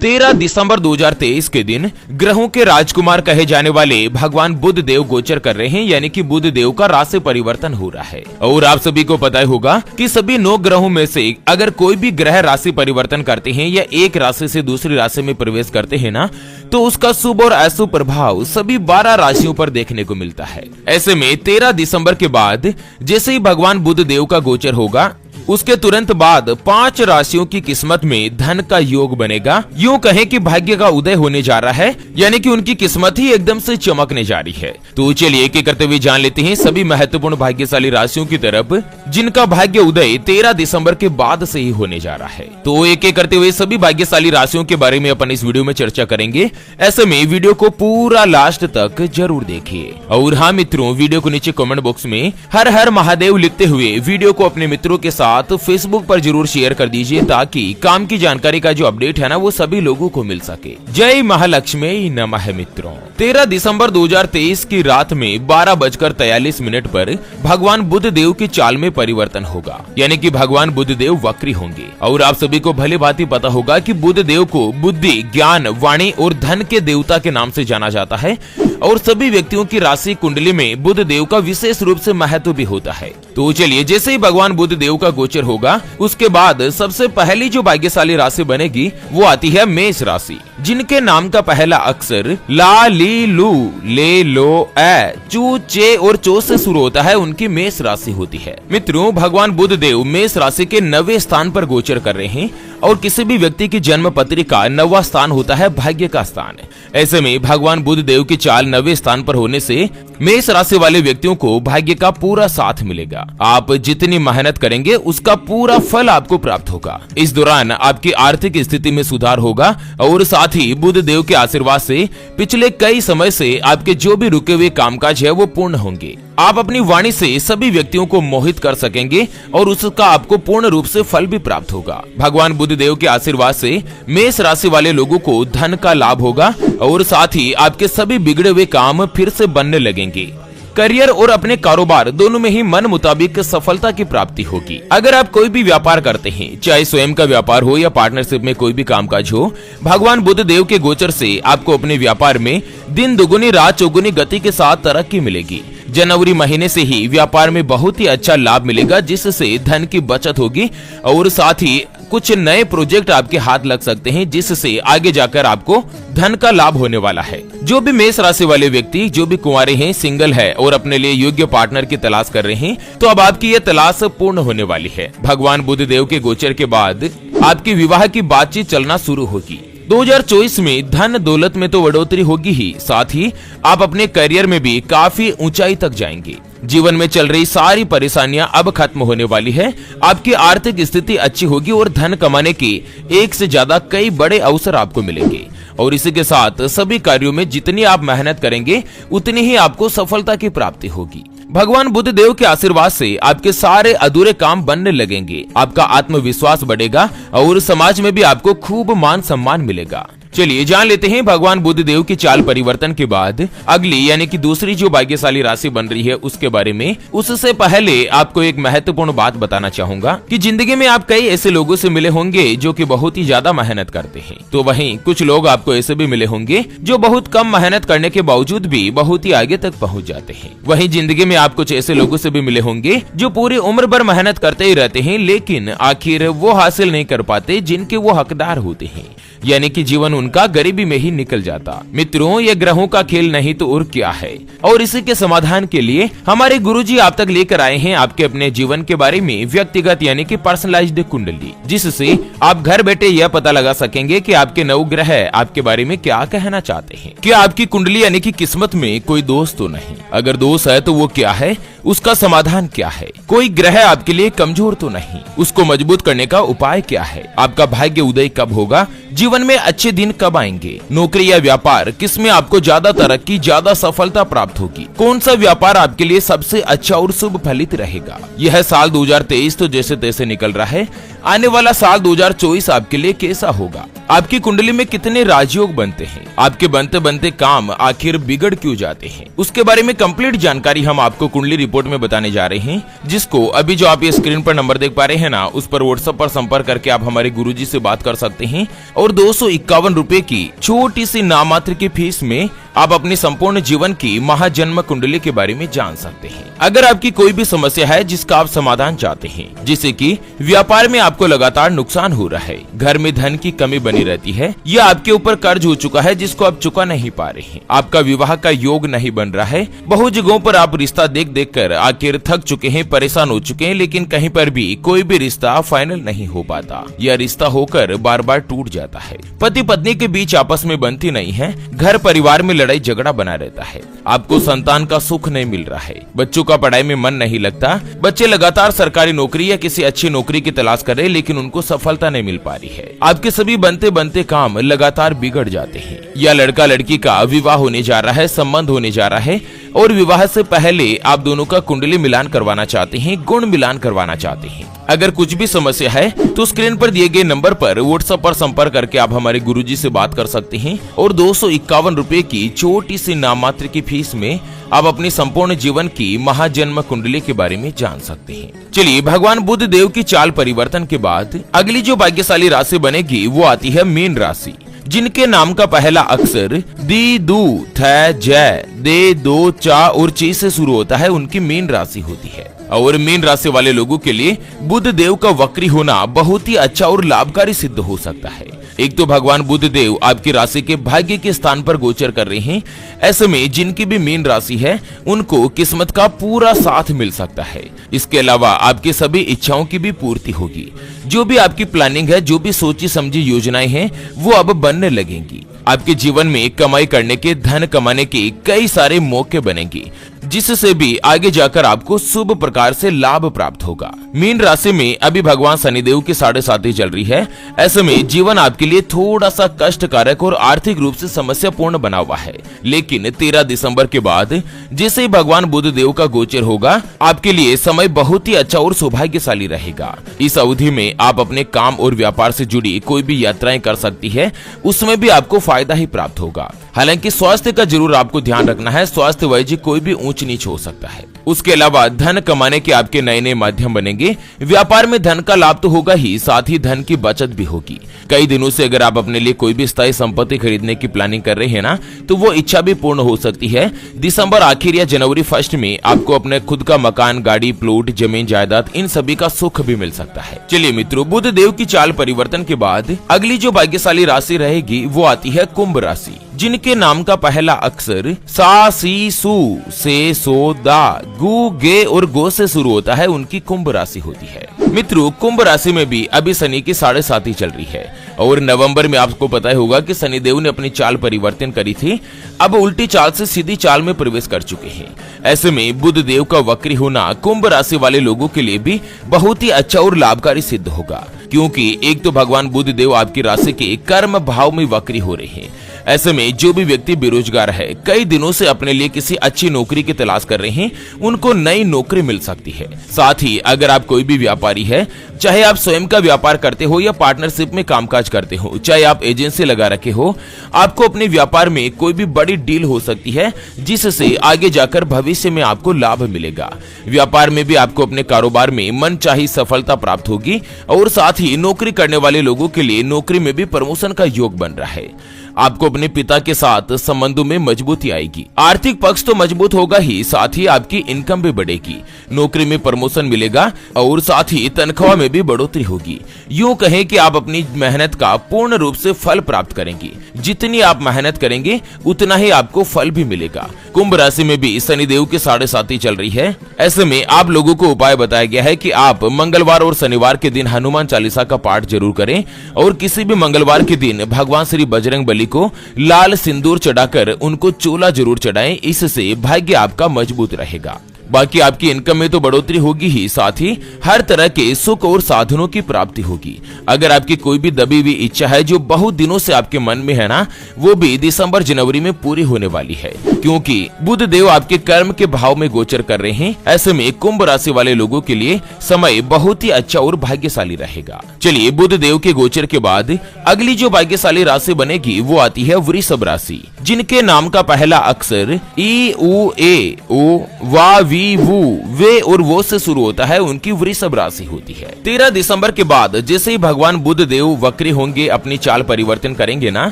13 दिसंबर 2023 के दिन ग्रहों के राजकुमार कहे जाने वाले भगवान बुध देव गोचर कर रहे हैं, यानी कि बुध देव का राशि परिवर्तन हो रहा है। और आप सभी को पता ही होगा कि सभी 9 ग्रहों में से अगर कोई भी ग्रह राशि परिवर्तन करते हैं या एक राशि से दूसरी राशि में प्रवेश करते हैं ना, तो उसका शुभ और अशुभ प्रभाव सभी 12 राशियों पर देखने को मिलता है। ऐसे में 13 दिसंबर के बाद जैसे ही भगवान बुध देव का गोचर होगा, उसके तुरंत बाद 5 राशियों की किस्मत में धन का योग बनेगा। यूं कहें कि भाग्य का उदय होने जा रहा है, यानी कि उनकी किस्मत ही एकदम से चमकने जा रही है। तो चलिए एक एक करते हुए जान लेते हैं सभी महत्वपूर्ण भाग्यशाली राशियों की तरफ जिनका भाग्य उदय 13 दिसंबर के बाद से ही होने जा रहा है। तो एक एक करते हुए सभी भाग्यशाली राशियों के बारे में अपन इस वीडियो में चर्चा करेंगे। ऐसे में वीडियो को पूरा लास्ट तक जरूर देखिए। और हाँ मित्रों, वीडियो को नीचे कमेंट बॉक्स में हर हर महादेव लिखते हुए वीडियो को अपने मित्रों के साथ फेसबुक पर जरूर शेयर कर दीजिए, ताकि काम की जानकारी का जो अपडेट है ना, वो सभी लोगों को मिल सके। जय महालक्ष्मी नमः। मित्रों, 13 दिसंबर 2023 की रात में 12:43 पर भगवान बुध देव की चाल में परिवर्तन होगा, यानी कि भगवान बुध देव वक्री होंगे। और आप सभी को भली भांति पता होगा कि बुध देव को बुद्धि, ज्ञान, वाणी और धन के देवता के नाम से जाना जाता है। और सभी व्यक्तियों की राशि कुंडली में बुध देव का विशेष रूप से महत्व भी होता है। तो चलिए, जैसे ही भगवान बुध देव का गोचर होगा, उसके बाद सबसे पहली जो भाग्यशाली राशि बनेगी वो आती है मेष राशि, जिनके नाम का पहला अक्षर ला, ली, लू, ले, लो, ए, चू, चे और चो से शुरू होता है, उनकी मेष राशि होती है। मित्रों, भगवान बुध देव मेष राशि के 9वें स्थान पर गोचर कर रहे हैं। और किसी भी व्यक्ति की जन्म पत्री का 9वां स्थान होता है भाग्य का स्थान। ऐसे में भगवान बुध देव की चाल 9वें स्थान पर होने से मेष राशि वाले व्यक्तियों को भाग्य का पूरा साथ मिलेगा। आप जितनी मेहनत करेंगे उसका पूरा फल आपको प्राप्त होगा। इस दौरान आपकी आर्थिक स्थिति में सुधार होगा और साथ ही बुध देव के आशीर्वाद से पिछले कई समय से आपके जो भी रुके हुए कामकाज है वो पूर्ण होंगे। आप अपनी वाणी से सभी व्यक्तियों को मोहित कर सकेंगे और उसका आपको पूर्ण रूप से फल भी प्राप्त होगा। भगवान बुध देव के आशीर्वाद से मेष राशि वाले लोगों को धन का लाभ होगा और साथ ही आपके सभी बिगड़े हुए काम फिर से बनने लगेंगे। करियर और अपने कारोबार दोनों में ही मन मुताबिक सफलता की प्राप्ति होगी। अगर आप कोई भी व्यापार करते हैं, चाहे स्वयं का व्यापार हो या पार्टनरशिप में कोई भी कामकाज हो, भगवान बुध देव के गोचर से आपको अपने व्यापार में दिन दुगुनी रात चौगुनी गति के साथ तरक्की मिलेगी। जनवरी महीने से ही व्यापार में बहुत ही अच्छा लाभ मिलेगा, जिससे धन की बचत होगी और साथ ही कुछ नए प्रोजेक्ट आपके हाथ लग सकते हैं, जिससे आगे जाकर आपको धन का लाभ होने वाला है। जो भी मेष राशि वाले व्यक्ति जो भी कुंवारे हैं, सिंगल है और अपने लिए योग्य पार्टनर की तलाश कर रहे हैं, तो अब आपकी ये तलाश पूर्ण होने वाली है। भगवान बुध देव के गोचर के बाद आपकी विवाह की बातचीत चलना शुरू होगी। 2024 में धन दौलत में तो बढ़ोतरी होगी ही, साथ ही आप अपने करियर में भी काफी ऊंचाई तक जाएंगे। जीवन में चल रही सारी परेशानियां अब खत्म होने वाली है। आपकी आर्थिक स्थिति अच्छी होगी और धन कमाने के एक से ज्यादा कई बड़े अवसर आपको मिलेंगे। और इसी के साथ सभी कार्यों में जितनी आप मेहनत करेंगे उतनी ही आपको सफलता की प्राप्ति होगी। भगवान बुध देव के आशीर्वाद से आपके सारे अधूरे काम बनने लगेंगे। आपका आत्मविश्वास बढ़ेगा और समाज में भी आपको खूब मान सम्मान मिलेगा। चलिए जान लेते हैं भगवान बुध देव की चाल परिवर्तन के बाद अगली यानी कि दूसरी जो भाग्यशाली राशि बन रही है उसके बारे में। उससे पहले आपको एक महत्वपूर्ण बात बताना चाहूंगा कि जिंदगी में आप कई ऐसे लोगों से मिले होंगे जो कि बहुत ही ज्यादा मेहनत करते हैं, तो वहीं कुछ लोग आपको ऐसे भी मिले होंगे जो बहुत कम मेहनत करने के बावजूद भी बहुत ही आगे तक पहुँच जाते हैं। वहीं जिंदगी में आप कुछ ऐसे लोगों से भी मिले होंगे जो पूरी उम्र भर मेहनत करते ही रहते हैं, लेकिन आखिर वो हासिल नहीं कर पाते जिनके वो हकदार होते हैं, यानी कि जीवन उनका गरीबी में ही निकल जाता। मित्रों, ये ग्रहों का खेल नहीं तो और क्या है। और इसी के समाधान के लिए हमारे गुरुजी आप तक लेकर आए हैं आपके अपने जीवन के बारे में व्यक्तिगत यानी कि पर्सनलाइज्ड कुंडली, जिससे आप घर बैठे यह पता लगा सकेंगे कि आपके 9 ग्रह आपके बारे में क्या कहना चाहते हैं। क्या आपकी कुंडली यानी कि किस्मत में कोई दोष तो नहीं? अगर दोष है तो वो क्या है, उसका समाधान क्या है? कोई ग्रह आपके लिए कमजोर तो नहीं, उसको मजबूत करने का उपाय क्या है? आपका भाग्य उदय कब होगा? जीवन में अच्छे दिन कब आएंगे? नौकरी या व्यापार, किसमें आपको ज्यादा तरक्की, ज्यादा सफलता प्राप्त होगी? कौन सा व्यापार आपके लिए सबसे अच्छा और शुभ फलित रहेगा? यह साल 2023 तो जैसे तैसे निकल रहा है, आने वाला साल 2024 आपके लिए कैसा होगा? आपकी कुंडली में कितने राजयोग बनते हैं? आपके बनते बनते काम आखिर बिगड़ क्यों जाते हैं? उसके बारे में कंप्लीट जानकारी हम आपको कुंडली रिपोर्ट में बताने जा रहे हैं, जिसको अभी जो आप ये स्क्रीन पर नंबर देख पा रहे हैं ना, उस पर व्हाट्सएप पर संपर्क करके आप हमारे गुरुजी से बात कर सकते हैं और 251 रुपए की छोटी सी नामात्र की फीस में आप अपनी संपूर्ण जीवन की महाजन्म कुंडली के बारे में जान सकते हैं। अगर आपकी कोई भी समस्या है जिसका आप समाधान चाहते हैं, जैसे कि व्यापार में आपको लगातार नुकसान हो रहा है, घर में धन की कमी बनी रहती है, या आपके ऊपर कर्ज हो चुका है जिसको आप चुका नहीं पा रहे हैं, आपका विवाह का योग नहीं बन रहा है, बहुत जगहों पर आप रिश्ता देख देख कर आखिर थक चुके हैं, परेशान हो चुके हैं, लेकिन कहीं पर भी कोई भी रिश्ता फाइनल नहीं हो पाता, या रिश्ता होकर बार बार टूट जाता है, पति पत्नी के बीच आपस में बनती नहीं है, घर परिवार में लड़ाई झगड़ा बना रहता है, आपको संतान का सुख नहीं मिल रहा है, बच्चों का पढ़ाई में मन नहीं लगता, बच्चे लगातार सरकारी नौकरी या किसी अच्छी नौकरी की तलाश कर रहे हैं लेकिन उनको सफलता नहीं मिल पा रही है, आपके सभी बनते बनते काम लगातार बिगड़ जाते हैं, या लड़का लड़की का विवाह होने जा रहा है, संबंध होने जा रहा है और विवाह से पहले आप दोनों का कुंडली मिलान करवाना चाहते हैं, गुण मिलान करवाना चाहते हैं। अगर कुछ भी समस्या है तो स्क्रीन पर दिए गए नंबर पर व्हाट्सएप पर संपर्क करके आप हमारे गुरुजी से बात कर सकते हैं और 251 रुपए की छोटी सी नाममात्र की फीस में आप अपनी संपूर्ण जीवन की महाजन्म कुंडली के बारे में जान सकते हैं। चलिए, भगवान बुध देव की चाल परिवर्तन के बाद अगली जो भाग्यशाली राशि बनेगी वो आती है मीन राशि, जिनके नाम का पहला अक्षर दी, दू, थ, जय, दे, दो, चा और ची से शुरू होता है, उनकी मीन राशि होती है। और मीन राशि वाले लोगों के लिए बुध देव का वक्री होना बहुत ही अच्छा और लाभकारी सिद्ध हो सकता है। एक तो भगवान बुध देव आपकी राशि के भाग्य के स्थान पर गोचर कर रहे हैं, ऐसे में जिनकी भी मीन राशि है उनको किस्मत का पूरा साथ मिल सकता है। इसके अलावा आपकी सभी इच्छाओं की भी पूर्ति होगी, जो भी आपकी प्लानिंग है, जो भी सोची समझी योजनाएं हैं वो अब बनने लगेंगी। आपके जीवन में कमाई करने के, धन कमाने के कई सारे मौके बनेंगे, जिससे भी आगे जाकर आपको शुभ प्रकार से लाभ प्राप्त होगा। मीन राशि में अभी भगवान शनिदेव की 7.5 चल रही है, ऐसे में जीवन आपके लिए थोड़ा सा कष्टकारक और आर्थिक रूप से समस्यापूर्ण बना हुआ है, लेकिन 13 दिसंबर के बाद जैसे ही भगवान बुध देव का गोचर होगा, आपके लिए समय बहुत ही अच्छा और सौभाग्यशाली रहेगा। इस अवधि में आप अपने काम और व्यापार से जुड़ी कोई भी यात्राएं कर सकती है, उसमें भी आपको फायदा ही प्राप्त होगा। हालांकि स्वास्थ्य का जरूर आपको ध्यान रखना है, स्वास्थ्य वैसे कोई भी ऊंच नीच हो सकता है। उसके अलावा धन कमाने के आपके नए नए माध्यम बनेंगे, व्यापार में धन का लाभ तो होगा ही, साथ ही धन की बचत भी होगी। कई दिनों से अगर आप अपने लिए कोई भी स्थायी संपत्ति खरीदने की प्लानिंग कर रहे हैं ना, तो वो इच्छा भी पूर्ण हो सकती है। दिसंबर आखिर या जनवरी फर्स्ट में आपको अपने खुद का मकान, गाड़ी, प्लॉट, जमीन जायदाद, इन सभी का सुख भी मिल सकता है। चलिए मित्रों, बुध देव की चाल परिवर्तन के बाद अगली जो भाग्यशाली राशि रहेगी वो आती है कुंभ राशि, जिनके नाम का पहला अक्षर सा, सी, सु, से, सो, दा, गु, गे और गो से शुरू होता है, उनकी कुंभ राशि होती है। मित्रों, कुंभ राशि में भी अभी शनि की 7.5 चल रही है और नवंबर में आपको पता होगा कि शनिदेव ने अपनी चाल परिवर्तन करी थी, अब उल्टी चाल से सीधी चाल में प्रवेश कर चुके हैं। ऐसे में बुध देव का वक्री होना कुंभ राशि वाले लोगों के लिए भी बहुत ही अच्छा और लाभकारी सिद्ध होगा, क्योंकि एक तो भगवान बुध देव आपकी राशि के कर्म भाव में वक्री हो रहे हैं। ऐसे में जो भी व्यक्ति बेरोजगार है, कई दिनों से अपने लिए किसी अच्छी नौकरी की तलाश कर रहे हैं, उनको नई नौकरी मिल सकती है। साथ ही अगर आप कोई भी व्यापारी है, चाहे आप स्वयं का व्यापार करते हो या पार्टनरशिप में कामकाज करते हो, चाहे आप एजेंसी लगा रखे हो, आपको अपने व्यापार में कोई भी बड़ी डील हो सकती है, जिससे आगे जाकर भविष्य में आपको लाभ मिलेगा। व्यापार में भी आपको अपने कारोबार में मनचाही सफलता प्राप्त होगी और साथ ही नौकरी करने वाले लोगों के लिए नौकरी में भी प्रमोशन का योग बन रहा है। आपको अपने पिता के साथ संबंधों में मजबूती आएगी, आर्थिक पक्ष तो मजबूत होगा ही, साथ ही आपकी इनकम भी बढ़ेगी, नौकरी में प्रमोशन मिलेगा और साथ ही तनख्वाह में भी बढ़ोतरी होगी। यूं कहें कि आप अपनी मेहनत का पूर्ण रूप से फल प्राप्त करेंगे। जितनी आप मेहनत करेंगे उतना ही आपको फल भी मिलेगा। कुंभ राशि में भी शनिदेव की 7.5 चल रही है, ऐसे में आप लोगों को उपाय बताया गया है कि आप मंगलवार और शनिवार के दिन हनुमान चालीसा का पाठ जरूर करें और किसी भी मंगलवार के दिन भगवान श्री बजरंग बली को लाल सिंदूर चढ़ाकर उनको चोला जरूर चढ़ाएं, इससे भाग्य आपका मजबूत रहेगा। बाकी आपकी इनकम में तो बढ़ोतरी होगी ही, साथ ही हर तरह के सुख और साधनों की प्राप्ति होगी। अगर आपकी कोई भी दबी हुई इच्छा है जो बहुत दिनों से आपके मन में है ना, वो भी दिसंबर जनवरी में पूरी होने वाली है, क्योंकि बुध देव आपके कर्म के भाव में गोचर कर रहे हैं। ऐसे में कुंभ राशि वाले लोगों के लिए समय बहुत ही अच्छा और भाग्यशाली रहेगा। चलिए, बुध देव के गोचर के बाद अगली जो भाग्यशाली राशि बनेगी वो आती है वृषभ राशि, जिनके नाम का पहला अक्षर ई, उ, ए, ओ, वा, वी, वी वू वे और वो से शुरू होता है, उनकी वृषभ राशि होती है। 13 दिसंबर के बाद जैसे ही भगवान बुध देव वक्री होंगे, अपनी चाल परिवर्तन करेंगे ना,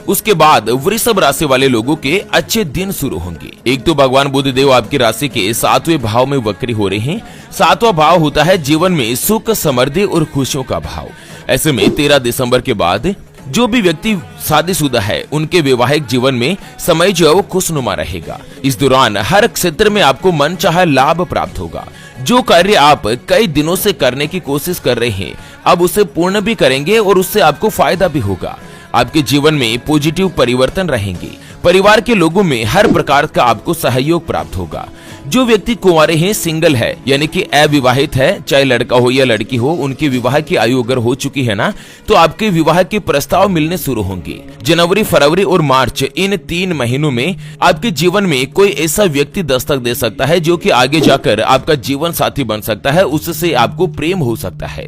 उसके बाद वृषभ राशि वाले लोगों के अच्छे दिन शुरू होंगे। एक तो भगवान बुध देव आपकी राशि के 7वें भाव में वक्री हो रहे हैं। 7वां भाव होता है जीवन में सुख, समृद्धि और खुशियों का भाव। ऐसे में 13 दिसंबर के बाद जो भी व्यक्ति शादीशुदा है, उनके वैवाहिक जीवन में समय जो है वो खुशनुमा रहेगा। इस दौरान हर क्षेत्र में आपको मनचाहा लाभ प्राप्त होगा। जो कार्य आप कई दिनों से करने की कोशिश कर रहे हैं, अब उसे पूर्ण भी करेंगे और उससे आपको फायदा भी होगा। आपके जीवन में पॉजिटिव परिवर्तन रहेंगे। परिवार के लोगों में हर प्रकार का आपको सहयोग प्राप्त होगा। जो व्यक्ति कुंवारे हैं, सिंगल है यानी कि अविवाहित है, चाहे लड़का हो या लड़की हो, उनकी विवाह की आयु अगर हो चुकी है ना, तो आपके विवाह के प्रस्ताव मिलने शुरू होंगे। जनवरी, फरवरी और मार्च, इन 3 महीनों में आपके जीवन में कोई ऐसा व्यक्ति दस्तक दे सकता है जो कि आगे जाकर आपका जीवन साथी बन सकता है, उससे आपको प्रेम हो सकता है।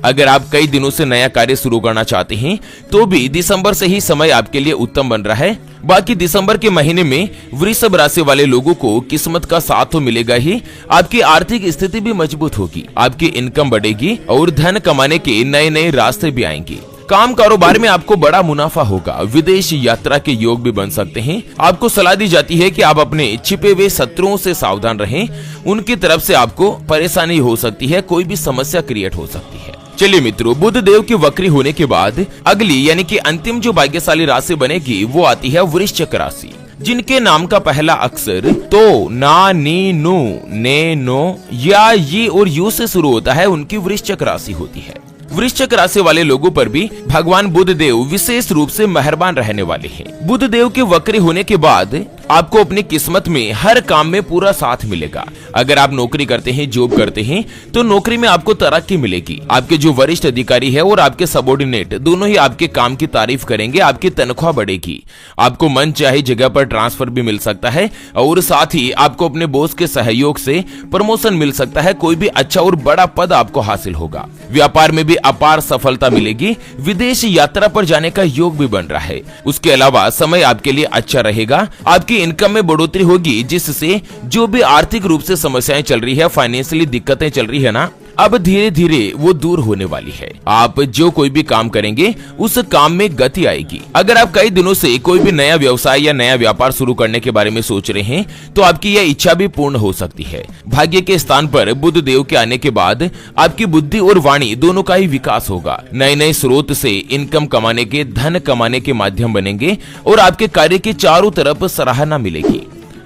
अगर आप कई दिनों से नया कार्य शुरू करना चाहते हैं तो भी दिसंबर से ही समय आपके लिए उत्तम बन रहा है। बाकी दिसंबर के महीने में वृषभ राशि वाले लोगों को किस्मत का साथ तो मिलेगा ही, आपकी आर्थिक स्थिति भी मजबूत होगी, आपकी इनकम बढ़ेगी और धन कमाने के नए नए रास्ते भी आएंगे। काम कारोबार में आपको बड़ा मुनाफा होगा। विदेश यात्रा के योग भी बन सकते हैं। आपको सलाह दी जाती है कि आप अपने छिपे हुए शत्रुओं से सावधान रहें। उनकी तरफ से आपको परेशानी हो सकती है, कोई भी समस्या क्रिएट हो सकती है। चलिए मित्रों, बुध देव के वक्री होने के बाद अगली यानी कि अंतिम जो भाग्यशाली राशि बनेगी वो आती है वृश्चिक राशि, जिनके नाम का पहला अक्षर तो, ना, नी, नु, ने, नो या ये और यू से शुरू होता है, उनकी वृश्चिक राशि होती है। वृश्चिक राशि वाले लोगों पर भी भगवान बुध देव विशेष रूप से मेहरबान रहने वाले हैं। बुध देव के वक्री होने के बाद आपको अपनी किस्मत में हर काम में पूरा साथ मिलेगा। अगर आप नौकरी करते हैं, जॉब करते हैं, तो नौकरी में आपको तरक्की मिलेगी। आपके जो वरिष्ठ अधिकारी है और आपके सबऑर्डिनेट दोनों ही आपके काम की तारीफ करेंगे, आपकी तनख्वाह बढ़ेगी। आपको मन चाहे जगह पर ट्रांसफर भी मिल सकता है और साथ ही आपको अपने बॉस के सहयोग से प्रमोशन मिल सकता है। कोई भी अच्छा और बड़ा पद आपको हासिल होगा। व्यापार में भी अपार सफलता मिलेगी। विदेश यात्रा पर जाने का योग भी बन रहा है। उसके अलावा समय आपके लिए अच्छा रहेगा। आपकी इनकम में बढ़ोतरी होगी, जिससे जो भी आर्थिक रूप से समस्याएं चल रही है, फाइनेंशियली दिक्कतें चल रही है ना, अब धीरे धीरे वो दूर होने वाली है। आप जो कोई भी काम करेंगे उस काम में गति आएगी। अगर आप कई दिनों से कोई भी नया व्यवसाय या नया व्यापार शुरू करने के बारे में सोच रहे हैं तो आपकी यह इच्छा भी पूर्ण हो सकती है। भाग्य के स्थान पर बुध देव के आने के बाद आपकी बुद्धि और वाणी दोनों का ही विकास होगा। नए नए स्रोत से इनकम कमाने के, धन कमाने के माध्यम बनेंगे और आपके कार्य की चारों तरफ सराहना मिलेगी।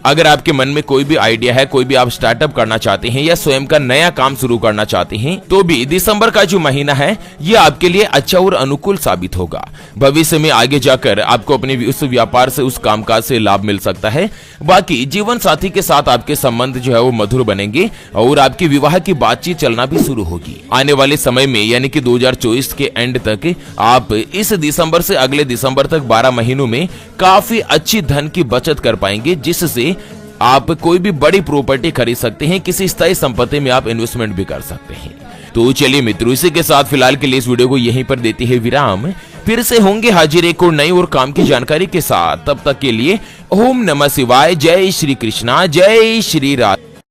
अगर आपके मन में कोई भी आइडिया है, कोई भी आप स्टार्टअप करना चाहते हैं या स्वयं का नया काम शुरू करना चाहते हैं, तो भी दिसंबर का जो महीना है ये आपके लिए अच्छा और अनुकूल साबित होगा। भविष्य में आगे जाकर आपको अपने उस व्यापार से, उस कामकाज से लाभ मिल सकता है। बाकी जीवन साथी के साथ आपके संबंध जो है वो मधुर बनेंगे और आपकी विवाह की बातचीत चलना भी शुरू होगी। आने वाले समय में यानी कि 2024 के एंड तक आप इस दिसंबर से अगले दिसंबर तक 12 महीनों में काफी अच्छी धन की बचत कर पाएंगे, जिससे आप कोई भी बड़ी प्रॉपर्टी खरीद सकते हैं। किसी स्थायी संपत्ति में आप इन्वेस्टमेंट भी कर सकते हैं। तो चलिए मित्रों, इसी के साथ फिलहाल के लिए इस वीडियो को यहीं पर देते हैं विराम। फिर से होंगे हाजिर एक और नई और काम की जानकारी के साथ। तब तक के लिए ओम नमः शिवाय। जय श्री कृष्णा, जय श्री राधे।